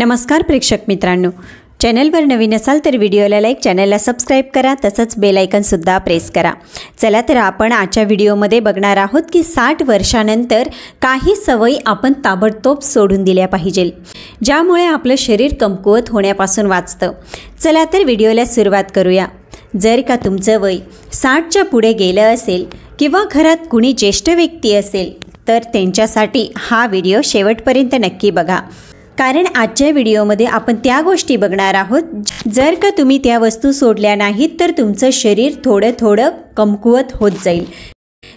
नमस्कार प्रेक्षक मित्रांनो, चॅनलवर नवीन असाल तर व्हिडिओला लाईक, चॅनलला सबस्क्राईब करा, तसंच बेल आयकॉनसुद्धा प्रेस करा। चला तर आपण आजच्या व्हिडिओमध्ये बघणार आहोत की 60 वर्षानंतर काही सवयी आपण ताबडतोब सोडून दिल्या पाहिजे, ज्यामुळे आपलं शरीर कमकुवत होण्यापासून वाचतं। चला तर व्हिडिओला सुरुवात करूया। जर का तुमचं वय 60च्या पुढे गेलं असेल किंवा घरात कुणी ज्येष्ठ व्यक्ती असेल तर त्यांच्यासाठी हा व्हिडिओ शेवटपर्यंत नक्की बघा, कारण आजच्या व्हिडिओमध्ये आपण त्या गोष्टी बघणार आहोत जर का तुम्ही त्या वस्तू सोडल्या नाहीत तर तुमचं शरीर थोडं थोडं कमकुवत होत जाईल।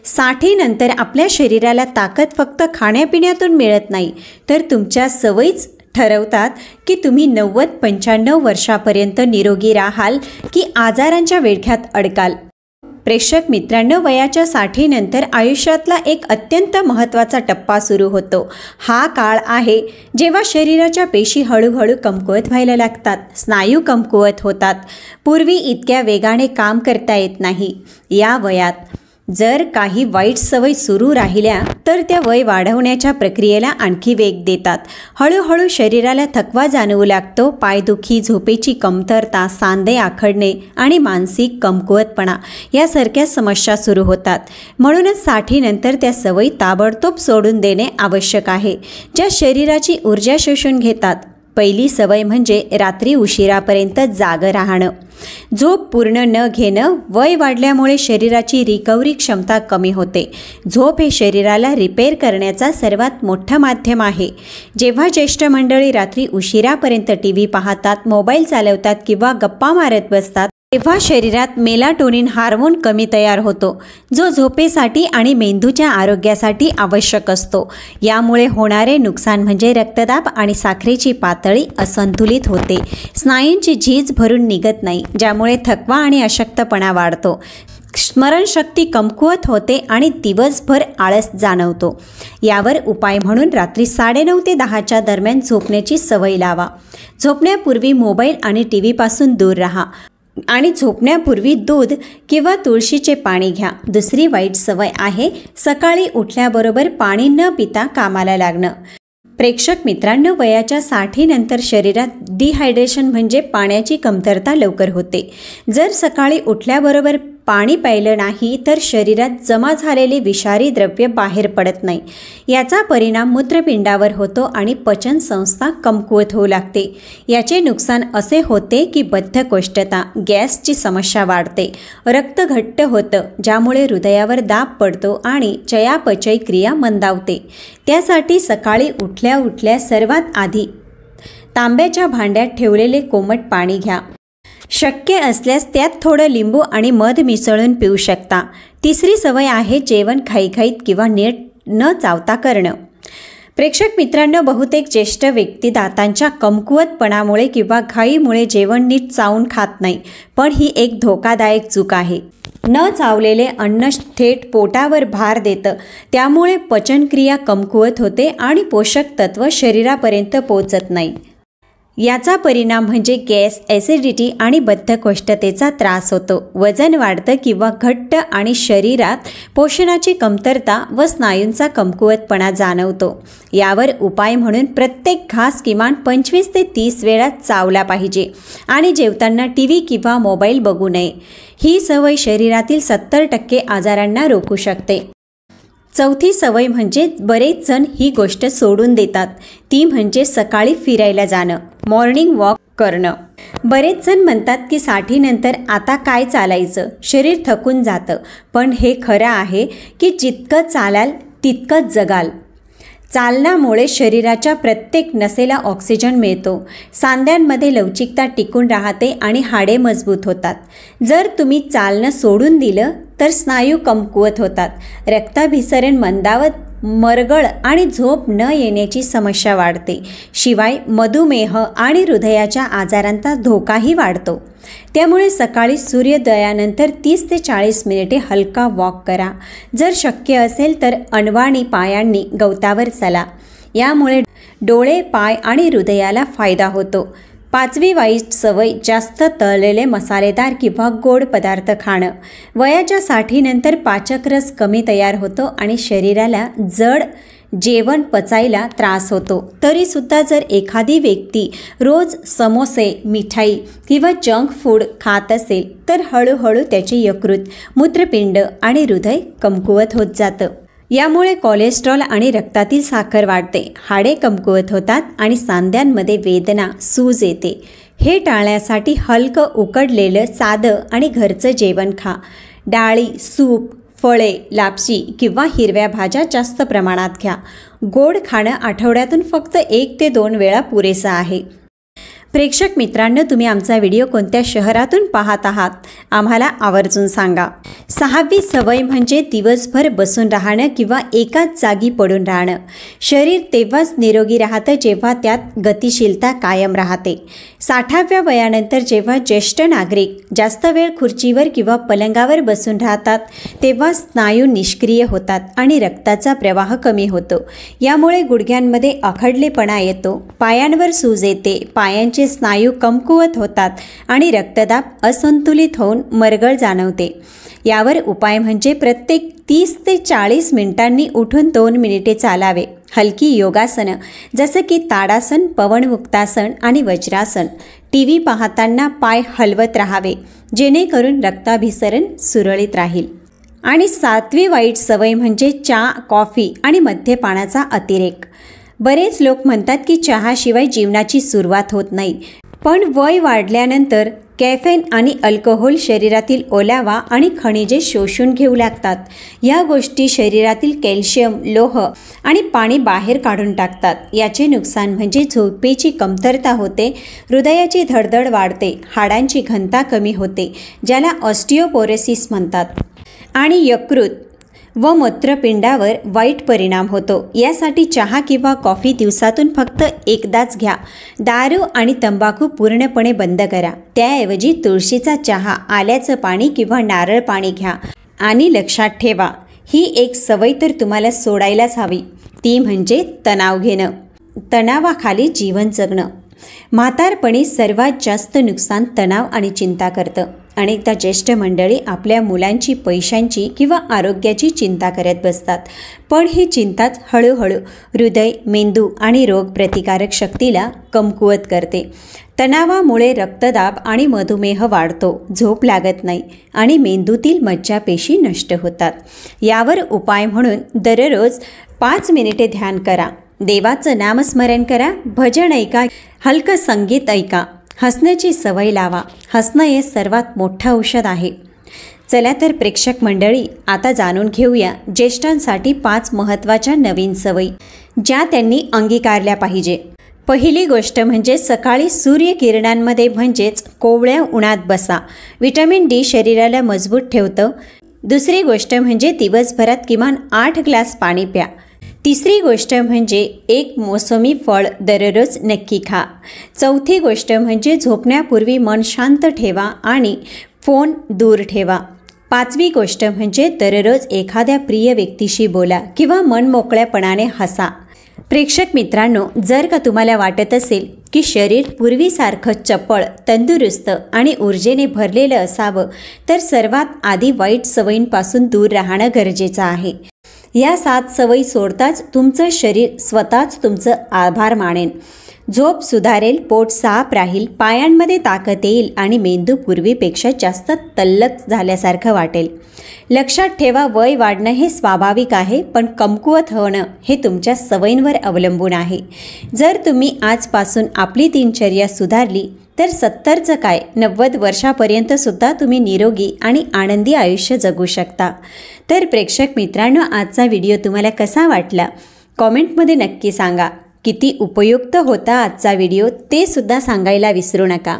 60 नंतर आपल्या शरीराला ताकद फक्त खाण्यापिण्यातून मिळत नाही, तर तुमच्या सवयीच ठरवतात की तुम्ही 90-95 वर्षापर्यंत निरोगी राहाल की आजारांच्या विळख्यात अडकाल। प्रेक्षक मित्रांनो, वयाच्या 60 नंतर आयुष्यातला एक अत्यंत महत्त्वाचा टप्पा सुरू होतो। हा काळ आहे जेव्हा शरीराच्या पेशी हळूहळू कमकुवत व्हायला लागतात, स्नायू कमकुवत होतात, पूर्वी इतक्या वेगाने काम करता येत नाही। या वयात जर काही वाईट सवयी सुरू राहिल्या तर त्या वय वाढवण्याच्या प्रक्रियेला आणखी वेग देतात। हळूहळू शरीराला थकवा जाणवू लागतो, पायदुखी, झोपेची कमतरता, सांधे आखडणे आणि मानसिक कमकुवतपणा यासारख्या समस्या सुरू होतात। म्हणूनच 60 नंतर त्या सवयी ताबडतोब सोडून देणे आवश्यक आहे, ज्या शरीराची ऊर्जा शोषून घेतात। पहिली सवय म्हणजे रात्री उशिरापर्यंत जागं राहणं। झोप पूर्ण न घेणं वय वाढल्यामुळे शरीराची रिकव्हरी क्षमता कमी होते। झोप हे शरीराला रिपेअर करण्याचा सर्वात मोठं माध्यम आहे। जेव्हा ज्येष्ठ मंडळी रात्री उशिरापर्यंत टीव्ही पाहतात, मोबाईल चालवतात किंवा गप्पा मारत बसतात, तेव्हा शरीरात मेलाटोनिन हार्मोन कमी तयार होतो, जो झोपेसाठी आणि मेंदूच्या आरोग्यासाठी आवश्यक असतो। यामुळे होणारे नुकसान म्हणजे रक्तदाब आणि साखरेची पातळी असंतुलित होते, स्नायूंची झीज भरून निघत नाही, ज्यामुळे थकवा आणि अशक्तपणा वाढतो, स्मरणशक्ती कमकुवत होते आणि दिवसभर आळस जाणवतो। यावर उपाय म्हणून रात्री 9:30 ते 10च्या दरम्यान झोपण्याची सवय लावा। झोपण्यापूर्वी मोबाईल आणि टीव्हीपासून दूर राहा आणि झोपण्यापूर्वी दूध किंवा तुळशीचे पाणी घ्या। दुसरी वाईट सवय आहे सकाळी उठल्याबरोबर पाणी न पिता कामाला लागणं। प्रेक्षक मित्रांनो, वयाच्या 60 नंतर शरीरात डिहायड्रेशन म्हणजे पाण्याची कमतरता लवकर होते। जर सकाळी उठल्याबरोबर पाणी प्यायलं नाही तर शरीरात जमा झालेले विषारी द्रव्य बाहेर पडत नाही। याचा परिणाम मूत्रपिंडावर होतो आणि पचन संस्था कमकुवत होऊ लागते। याचे नुकसान असे होते की बद्धकोष्ठता, गॅसची समस्या वाढते, रक्त घट्ट होतं, ज्यामुळे हृदयावर दाब पडतो आणि चयापचय क्रिया मंदावते। त्यासाठी सकाळी उठल्या उठल्या सर्वात आधी तांब्याच्या भांड्यात ठेवलेले कोमट पाणी घ्या। शक्य असल्यास त्यात थोडं लिंबू आणि मध मिसळून पिऊ शकता। तिसरी सवय आहे जेवण घाईघाईत किंवा नीट न चावता करणं। प्रेक्षक मित्रांनो, बहुतेक ज्येष्ठ व्यक्ती दातांच्या कमकुवतपणामुळे किंवा घाईमुळे जेवण नीट चावून खात नाही, पण ही एक धोकादायक चूक आहे। न चावलेले अन्न थेट पोटावर भार देतं, त्यामुळे पचनक्रिया कमकुवत होते आणि पोषक तत्व शरीरापर्यंत पोहोचत नाही। याचा परिणाम म्हणजे गॅस, ॲसिडिटी आणि बद्धकोष्ठतेचा त्रास होतो, वजन वाढतं किंवा घट्ट आणि शरीरात पोषणाची कमतरता व स्नायूंचा कमकुवतपणा जाणवतो। यावर उपाय म्हणून प्रत्येक घास किमान 25 ते 30 वेळा चावला पाहिजे आणि जेवताना टीव्ही किंवा मोबाईल बघू नये। ही सवय शरीरातील 70% आजारांना रोखू शकते। चौथी सवय म्हणजे बरेच जण ही गोष्ट सोडून देतात, ती म्हणजे सकाळी फिरायला जाणं, मॉर्निंग वॉक करणं। बरेच जण म्हणतात की 60 नंतर आता काय चालायचं, शरीर थकून जातं, पण हे खरं आहे की जितकं चालाल तितकंच जगाल। चालण्यामुळे शरीराच्या प्रत्येक नसेला ऑक्सिजन मिळतो, सांध्यांमध्ये लवचिकता टिकून राहते आणि हाडे मजबूत होतात। जर तुम्ही चालणं सोडून दिलं तर स्नायू कमकुवत होतात, रक्ताभिसरण मंदावत, मरगळ आणि झोप न येण्याची समस्या वाढते। शिवाय मधुमेह आणि हृदयाच्या आजारांचा धोकाही वाढतो। त्यामुळे सकाळी सूर्योदयानंतर 30 ते 40 मिनिटे हलका वॉक करा। जर शक्य असेल तर अनवाणी पायांनी गवतावर चला, यामुळे डोळे, पाय आणि हृदयाला फायदा होतो। पाचवी वाईट सवय जास्त तळलेले मसालेदार किंवा गोड पदार्थ खाणं। वयाच्या 60 नंतर पाचक रस कमी तयार होतो आणि शरीराला जड जेवण पचायला त्रास होतो. तरीसुद्धा जर एखादी व्यक्ती रोज समोसे, मिठाई किंवा जंक फूड खात असेल तर हळूहळू त्याचे यकृत, मूत्रपिंड आणि हृदय कमकुवत होत जातं. यामुळे कोलेस्ट्रॉल आणि रक्तातील साखर वाढते, हाडे कमकुवत होतात आणि सांध्यांमध्ये वेदना, सूज येते. हे टाळण्यासाठी हलकं उकडलेलं साधं आणि घरचं जेवण खा. डाळी, सूप, फळे, लापशी किंवा हिरव्या भाज्या जास्त प्रमाणात घ्या. गोड खाणं आठवड्यातून फक्त 1 ते 2 वेळा पुरेसं आहे. प्रेक्षक मित्रांनो, तुम्ही आमचा व्हिडिओ कोणत्या शहरातून पाहत आहात आम्हाला आवर्जून सांगा. 6वी सवय म्हणजे दिवसभर बसून राहणं किंवा एकाच जागी पडून राहणं. शरीर तेव्हाच निरोगी राहतं जेव्हा त्यात गतिशीलता कायम राहते. 60व्या वयानंतर जेव्हा ज्येष्ठ नागरिक जास्त वेळ खुर्चीवर किंवा पलंगावर बसून राहतात तेव्हा स्नायू निष्क्रिय होतात आणि रक्ताचा प्रवाह कमी होतो. यामुळे गुडघ्यांमध्ये आखडलेपणा येतो, पायांवर सूज येते, पायांचे स्नायू कमकुवत होतात आणि रक्तदाब असंतुलित होऊन मरगळ जाणवते. यावर उपाय म्हणजे प्रत्येक 30 ते 40 मिनिटांनी उठून 2 मिनिटे चालावे. हलकी योगासनं जसं की ताडासन, पवनमुक्तासन आणि वज्रासन. TV पाहताना पाय हलवत राहावे जेणेकरून रक्ताभिसरण सुरळीत राहील. आणि 7वी वाईट सवय म्हणजे चहा, कॉफी आणि मद्यपानाचा अतिरेक. बरेच लोक म्हणतात की चहाशिवाय जीवनाची सुरुवात होत नाही, पण वय वाढल्यानंतर कॅफेन आणि अल्कोहोल शरीरातील ओलावा आणि खनिजे शोषून घेऊ लागतात. या गोष्टी शरीरातील कॅल्शियम, लोह आणि पाणी बाहेर काढून टाकतात. याचे नुकसान म्हणजे झोपेची कमतरता होते, हृदयाची धडधड वाढते, हाडांची घनता कमी होते ज्याला ऑस्टिओपोरोसिस म्हणतात, आणि यकृत व मूत्रपिंडावर वाईट परिणाम होतो. यासाठी चहा किंवा कॉफी दिवसातून फक्त एकदाच घ्या. दारू आणि तंबाखू पूर्णपणे बंद करा. त्याऐवजी तुळशीचा चहा, आल्याचं पाणी किंवा नारळ पाणी घ्या. आणि लक्षात ठेवा, ही एक सवय तर तुम्हाला सोडायलाच हवी, ती म्हणजे तणाव घेणं. तणावाखाली जीवन जगणं. म्हातारपणी सर्वात जास्त नुकसान तणाव आणि चिंता करतं. अनेकदा ज्येष्ठ मंडळी आपल्या मुलांची, पैशांची किंवा आरोग्याची चिंता करत बसतात, पण ही चिंताच हळूहळू हृदय, मेंदू आणि रोगप्रतिकारक शक्तीला कमकुवत करते. तणावामुळे रक्तदाब आणि मधुमेह वाढतो, झोप लागत नाही आणि मेंदूतील मज्जापेशी नष्ट होतात. यावर उपाय म्हणून दररोज 5 मिनिटे ध्यान करा, देवाचं नामस्मरण करा, भजन ऐका, हलकं संगीत ऐका, हसण्याची सवय लावा. हसणं हे सर्वात मोठं औषध आहे. चला तर प्रेक्षक मंडळी, आता जाणून घेऊया ज्येष्ठांसाठी 5 महत्त्वाच्या नवीन सवयी ज्या त्यांनी अंगीकारल्या पाहिजे. पहिली गोष्ट म्हणजे सकाळी सूर्यकिरणांमध्ये म्हणजेच कोवळ्या उन्हात बसा. व्हिटॅमिन D शरीराला मजबूत ठेवतं. दुसरी गोष्ट म्हणजे दिवसभरात किमान 8 ग्लास पाणी प्या. तिसरी गोष्ट म्हणजे 1 मोसमी फळ दररोज नक्की खा. चौथी गोष्ट म्हणजे झोपण्यापूर्वी मन शांत ठेवा आणि फोन दूर ठेवा. 5वी गोष्ट म्हणजे दररोज एखाद्या प्रिय व्यक्तीशी बोला किंवा मन मोकळ्यापणाने हसा. प्रेक्षक मित्रांनो, जर का तुम्हाला वाटत असेल की शरीर पूर्वीसारखं चपळ, तंदुरुस्त आणि ऊर्जेने भरलेलं असावं तर सर्वात आधी वाईट सवयींपासून दूर राहणं गरजेचं आहे. या 7 सवयी सोडताच तुमचं शरीर स्वतःच तुमचं आभार मानेन. झोप सुधारेल, पोट साफ राहील, पायांमध्ये ताकद येईल आणि मेंदू पूर्वीपेक्षा जास्त तल्लख झाल्यासारखं वाटेल. लक्षात ठेवा, वय वाढणं हे स्वाभाविक आहे, पण कमकुवत होणं हे तुमच्या सवयींवर अवलंबून आहे. जर तुम्ही आजपासून आपली दिनचर्या सुधारली तर 70चं काय 90 वर्षापर्यंतसुद्धा तुम्ही निरोगी आणि आनंदी आयुष्य जगू शकता. तर प्रेक्षक मित्रांनो, आजचा व्हिडिओ तुम्हाला कसा वाटला कॉमेंटमध्ये नक्की सांगा. किती उपयुक्त होता आजचा व्हिडिओ ते सुद्धा सांगायला विसरू नका.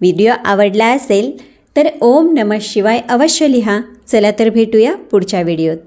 व्हिडिओ आवडला असेल तर ओम नमः शिवाय अवश्य लिहा. चला तर भेटूया पुढच्या व्हिडिओत.